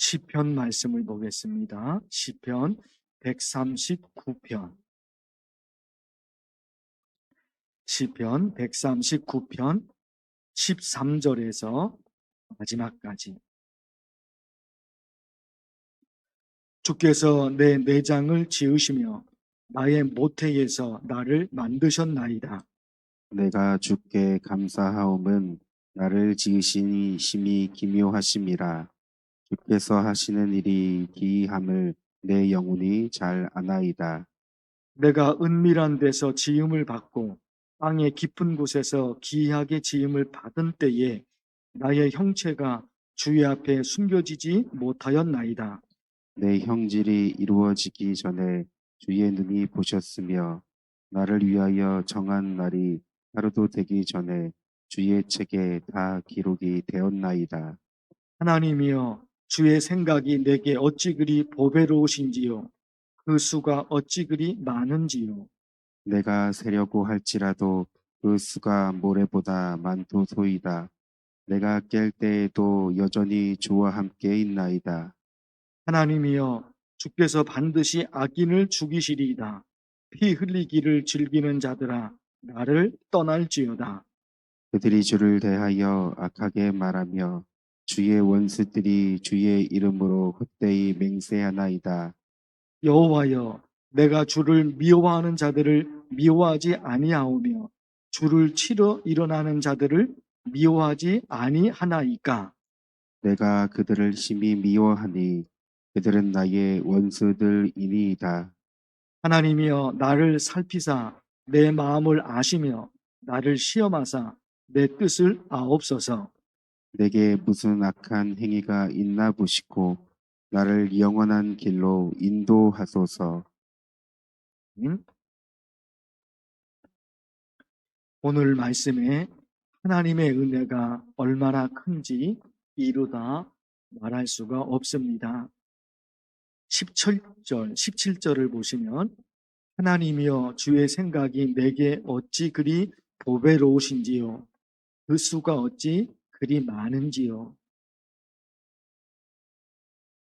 시편 말씀을 보겠습니다. 시편 139편. 시편 139편 13절에서 마지막까지. 주께서 내 내장을 지으시며 나의 모태에서 나를 만드셨나이다. 내가 주께 감사하옴은 나를 지으시니 심히 기묘하심이라. 주께서 하시는 일이 기이함을 내 영혼이 잘 아나이다. 내가 은밀한 데서 지음을 받고 땅의 깊은 곳에서 기이하게 지음을 받은 때에 나의 형체가 주의 앞에 숨겨지지 못하였나이다. 내 형질이 이루어지기 전에 주의 눈이 보셨으며 나를 위하여 정한 날이 하루도 되기 전에 주의 책에 다 기록이 되었나이다. 하나님이여, 주의 생각이 내게 어찌 그리 보배로우신지요. 그 수가 어찌 그리 많은지요. 내가 세려고 할지라도 그 수가 모래보다 많도소이다. 내가 깰 때에도 여전히 주와 함께 있나이다. 하나님이여, 주께서 반드시 악인을 죽이시리이다. 피 흘리기를 즐기는 자들아, 나를 떠날지어다. 그들이 주를 대하여 악하게 말하며 주의 원수들이 주의 이름으로 헛되이 맹세하나이다. 여호와여, 내가 주를 미워하는 자들을 미워하지 아니하오며 주를 치러 일어나는 자들을 미워하지 아니하나이까. 내가 그들을 심히 미워하니 그들은 나의 원수들이니이다. 하나님이여, 나를 살피사 내 마음을 아시며 나를 시험하사 내 뜻을 아옵소서. 내게 무슨 악한 행위가 있나 보시고 나를 영원한 길로 인도하소서. 오늘 말씀에 하나님의 은혜가 얼마나 큰지 이루다 말할 수가 없습니다. 17절을 보시면 하나님이여, 주의 생각이 내게 어찌 그리 보배로우신지요. 그 수가 어찌 그리 많은지요.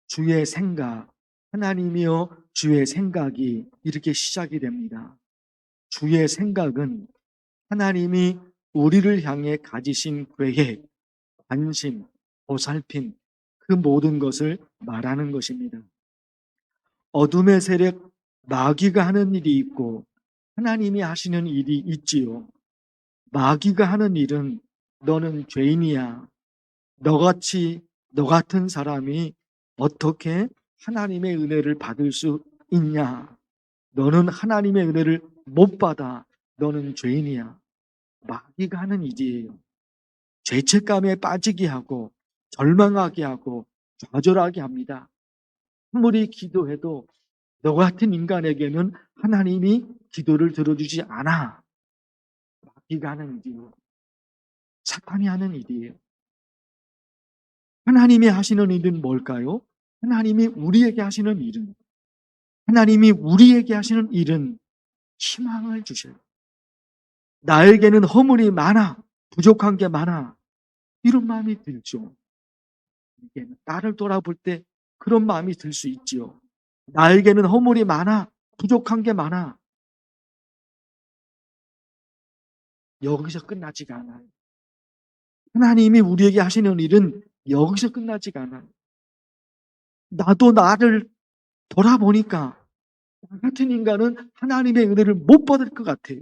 주의 생각, 하나님이여, 주의 생각이 이렇게 시작이 됩니다. 주의 생각은 하나님이 우리를 향해 가지신 계획, 관심, 보살핌, 그 모든 것을 말하는 것입니다. 어둠의 세력, 마귀가 하는 일이 있고 하나님이 하시는 일이 있지요. 마귀가 하는 일은 너는 죄인이야. 너 같은 사람이 어떻게 하나님의 은혜를 받을 수 있냐? 너는 하나님의 은혜를 못 받아. 너는 죄인이야. 마귀가 하는 일이에요. 죄책감에 빠지게 하고 절망하게 하고 좌절하게 합니다. 아무리 기도해도 너 같은 인간에게는 하나님이 기도를 들어주지 않아. 마귀가 하는 일이에요. 사탄이 하는 일이에요. 하나님이 하시는 일은 뭘까요? 하나님이 우리에게 하시는 일은 희망을 주셔요. 나에게는 허물이 많아, 부족한 게 많아. 이런 마음이 들죠. 나를 돌아볼 때 그런 마음이 들 수 있지요. 나에게는 허물이 많아, 부족한 게 많아. 여기서 끝나지가 않아요. 하나님이 우리에게 하시는 일은 여기서 끝나지가 않아요. 나도 나를 돌아보니까 나 같은 인간은 하나님의 은혜를 못 받을 것 같아요.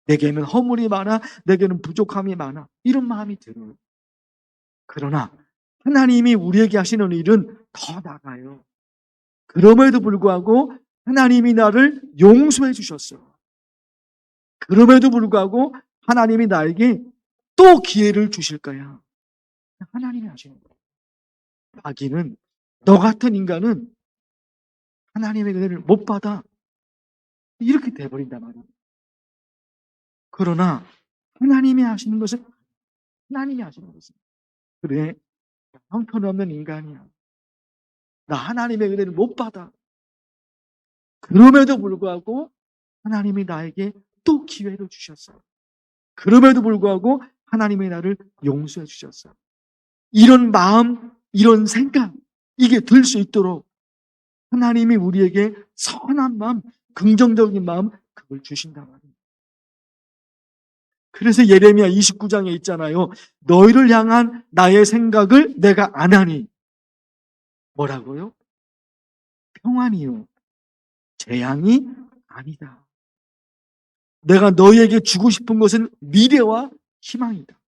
내게는 허물이 많아, 내게는 부족함이 많아. 이런 마음이 들어요. 그러나 하나님이 우리에게 하시는 일은 더 나아요. 그럼에도 불구하고 하나님이 나를 용서해 주셨어요. 그럼에도 불구하고 하나님이 나에게 또 기회를 주실 거야. 하나님이 하시는 거예요. 마귀는, 너 같은 인간은 하나님의 은혜를 못 받아. 이렇게 돼버린단 말이에요. 그러나 하나님이 하시는 것은 그래, 형편없는 인간이야. 나 하나님의 은혜를 못 받아. 그럼에도 불구하고 하나님이 나에게 또 기회를 주셨어요. 그럼에도 불구하고 하나님이 나를 용서해 주셨어요. 이런 마음, 이런 생각, 이게 될 수 있도록 하나님이 우리에게 선한 마음, 긍정적인 마음, 그걸 주신단 말이에요. 그래서 예레미야 29장에 있잖아요. 너희를 향한 나의 생각을 내가 아나니. 뭐라고요? 평안이요, 재앙이 아니다. 내가 너희에게 주고 싶은 것은 미래와 희망이다.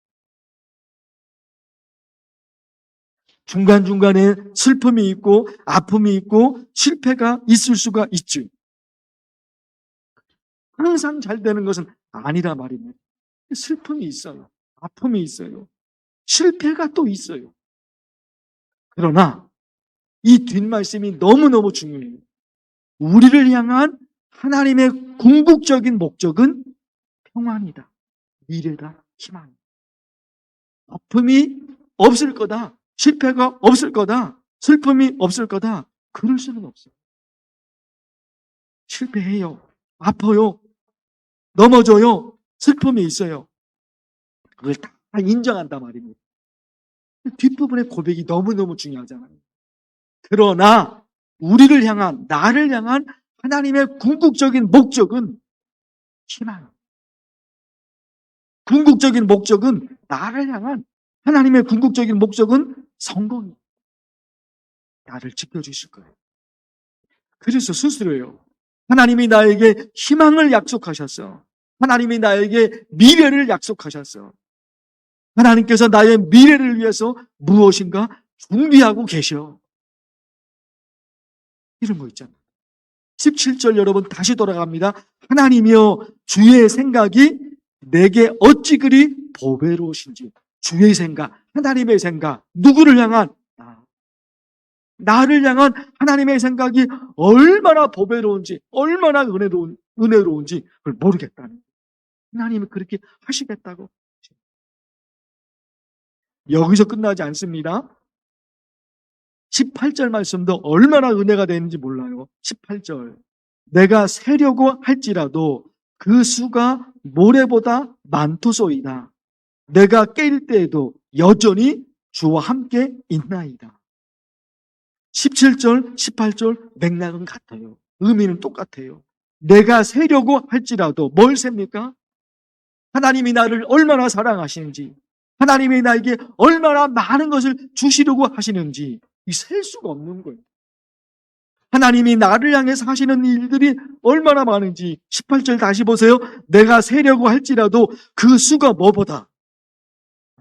중간중간에 슬픔이 있고 아픔이 있고 실패가 있을 수가 있죠. 항상 잘 되는 것은 아니라 말입니다. 슬픔이 있어요. 아픔이 있어요. 실패가 또 있어요. 그러나 이 뒷말씀이 너무너무 중요해요. 우리를 향한 하나님의 궁극적인 목적은 평안이다, 미래다, 희망이다. 아픔이 없을 거다, 실패가 없을 거다, 슬픔이 없을 거다, 그럴 수는 없어요. 실패해요, 아파요, 넘어져요, 슬픔이 있어요. 그걸 다 인정한단 말입니다. 뒷부분의 고백이 너무너무 중요하잖아요. 그러나 우리를 향한, 나를 향한 하나님의 궁극적인 목적은 희망. 궁극적인 목적은, 나를 향한 하나님의 궁극적인 목적은 성공이에요. 나를 지켜주실 거예요. 그래서 스스로요, 하나님이 나에게 희망을 약속하셨어. 하나님이 나에게 미래를 약속하셨어. 하나님께서 나의 미래를 위해서 무엇인가 준비하고 계셔. 이런 거 있잖아요. 17절 여러분 다시 돌아갑니다. 하나님이여 주의 생각이 내게 어찌 그리 보배로우신지. 주의 생각, 하나님의 생각, 누구를 향한? 나를 향한 하나님의 생각이 얼마나 보배로운지, 얼마나 은혜로운지 그걸 모르겠다는 거예요. 하나님이 그렇게 하시겠다고. 여기서 끝나지 않습니다. 18절 말씀도 얼마나 은혜가 되는지 몰라요. 18절. 내가 세려고 할지라도 그 수가 모래보다 많도소이다. 내가 깰 때에도 여전히 주와 함께 있나이다. 17절, 18절 맥락은 같아요. 의미는 똑같아요. 내가 세려고 할지라도 뭘 셉니까? 하나님이 나를 얼마나 사랑하시는지, 하나님이 나에게 얼마나 많은 것을 주시려고 하시는지 이 셀 수가 없는 거예요. 하나님이 나를 향해서 하시는 일들이 얼마나 많은지 18절 다시 보세요. 내가 세려고 할지라도 그 수가 뭐보다?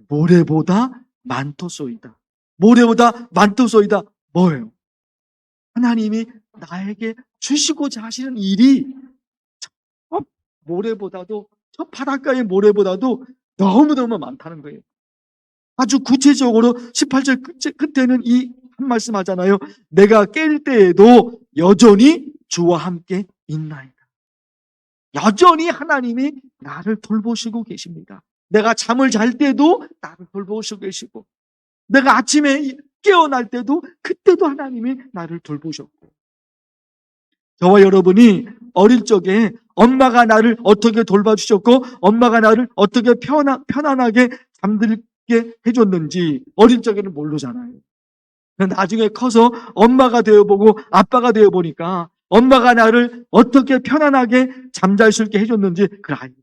모래보다 많도소이다. 모래보다 많도소이다. 뭐예요? 하나님이 나에게 주시고자 하시는 일이 저 모래보다도, 저 바닷가의 모래보다도 너무너무 많다는 거예요. 아주 구체적으로 18절 끝에는 이 한 말씀 하잖아요. 내가 깰 때에도 여전히 주와 함께 있나이다. 여전히 하나님이 나를 돌보시고 계십니다. 내가 잠을 잘 때도 나를 돌보시고 계시고, 내가 아침에 깨어날 때도 그때도 하나님이 나를 돌보셨고, 저와 여러분이 어릴 적에 엄마가 나를 어떻게 돌봐주셨고 엄마가 나를 어떻게 편안하게 잠들게 해줬는지 어릴 적에는 모르잖아요. 나중에 커서 엄마가 되어보고 아빠가 되어보니까 엄마가 나를 어떻게 편안하게 잠잘 수 있게 해줬는지 그걸 알고,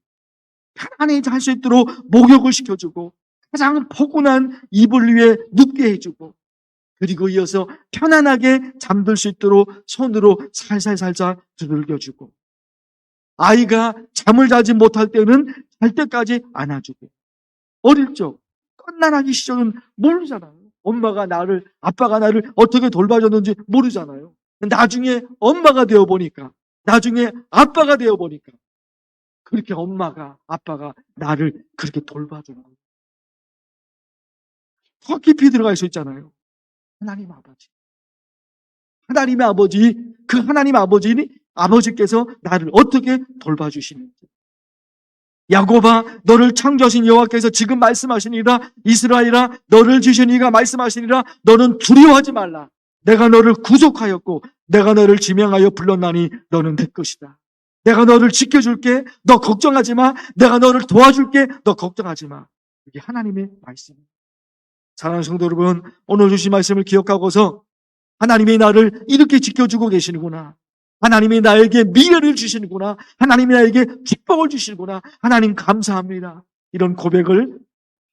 편안히 잘 수 있도록 목욕을 시켜주고 가장 포근한 이불 위에 눕게 해주고, 그리고 이어서 편안하게 잠들 수 있도록 손으로 살살살살 두들겨주고, 아이가 잠을 자지 못할 때는 잘 때까지 안아주고, 어릴 적 갓난아기 시절은 모르잖아요. 엄마가 나를, 아빠가 나를 어떻게 돌봐줬는지 모르잖아요. 나중에 엄마가 되어보니까, 나중에 아빠가 되어보니까 그렇게 엄마가, 아빠가 나를 그렇게 돌봐주는 거예요. 더 깊이 들어갈 수 있잖아요. 하나님 아버지. 하나님의 아버지, 그 하나님 아버지께서 나를 어떻게 돌봐주시는지. 야곱아, 너를 창조하신 여호와께서 지금 말씀하시니라. 이스라엘아, 너를 지으신 이가 말씀하시니라. 너는 두려워하지 말라. 내가 너를 구속하였고 내가 너를 지명하여 불렀나니 너는 내 것이다. 내가 너를 지켜줄게. 너 걱정하지 마. 내가 너를 도와줄게. 너 걱정하지 마. 이게 하나님의 말씀입니다. 사랑하는 성도 여러분, 오늘 주신 말씀을 기억하고서 하나님이 나를 이렇게 지켜주고 계시는구나. 하나님이 나에게 미래를 주시는구나. 하나님이 나에게 축복을 주시는구나. 하나님 감사합니다. 이런 고백을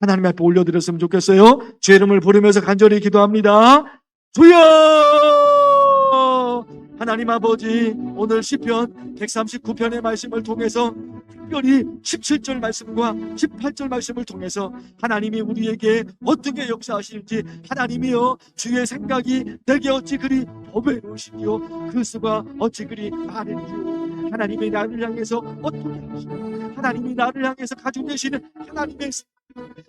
하나님 앞에 올려드렸으면 좋겠어요. 주의 이름을 부르면서 간절히 기도합니다. 주여! 하나님 아버지, 오늘 시편 139편의 말씀을 통해서 특별히 17절 말씀과 18절 말씀을 통해서 하나님이 우리에게 어떻게 역사하시는지, 하나님이여 주의 생각이 내게 어찌 그리 보배로우시며 그 수가 어찌 그리 많은지요. 하나님이 나를 향해서 어떻게 하시며 하나님이 나를 향해서 가지고 계시는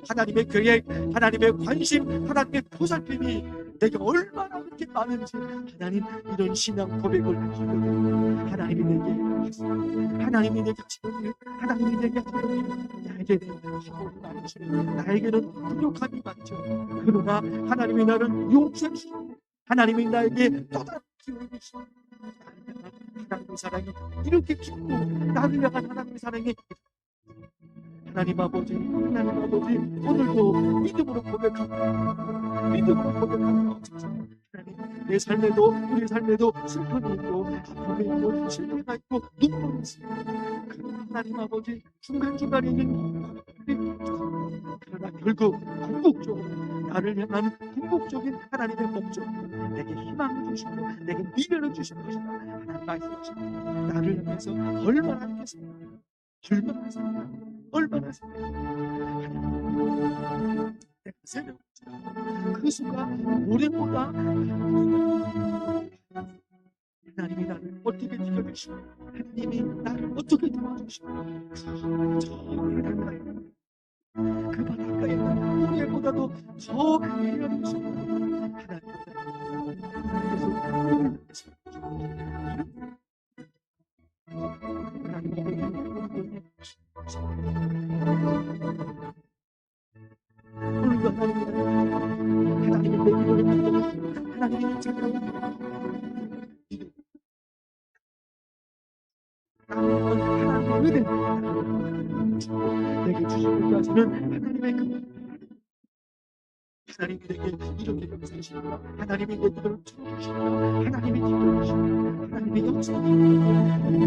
하나님의 계획, 하나님의 관심, 하나님의 보살핌이 내게 얼마나 그렇게 많은지, 하나님 이런 신앙 고백을 하려고 하나님이 내게 하시는, 하나님이 내게 하시는 일, 하나님이 내게 하시는 일, 나에게는 기본이 많지만 나에게는 부족함이 많죠. 그러나 하나님이 나를 용서하시고 하나님이 나에게 또 다른 기회를 주시고 나를 향한 하나님의 사랑이 이렇게 깊고, 나를 향한 하나님의 사랑이 하나님 아버지, 하나님 아버지, 오늘도 믿음으로 고백합니다. 믿음으로 고백합니다. 하나님, 내 삶에도, 우리 삶에도 슬픔이 있고 아픔이 있고 실패가 있고 눈물이 있습니다. 그러나 하나님 아버지, 중간중간에 있는 그러나 결국 궁극적으로 나를 향한 궁극적인 하나님의 목적, 내게 희망을 주시고 내게 미래를 주시는 것이다. 하나님 말씀하십니다. 나를 향해서 얼마나 하겠습니까? 얼마나 하십니까? 얼마나 하십니까? 내가 새벽 그 순간 모래보다 하나님이 나를 어떻게 지켜주시고 하나님이 나를 어떻게 도와주시고 저 바닷가에 그 바닷가에 있는 모래보다도 더 미련하십니다. 내게 주시고자 하시는 하나님의 그 하나님이 내게 이렇게 역사하시니까 하나님이 내 눈을 틀어주시니까 하나님이 지켜주시니까 하나님이 역사하시니까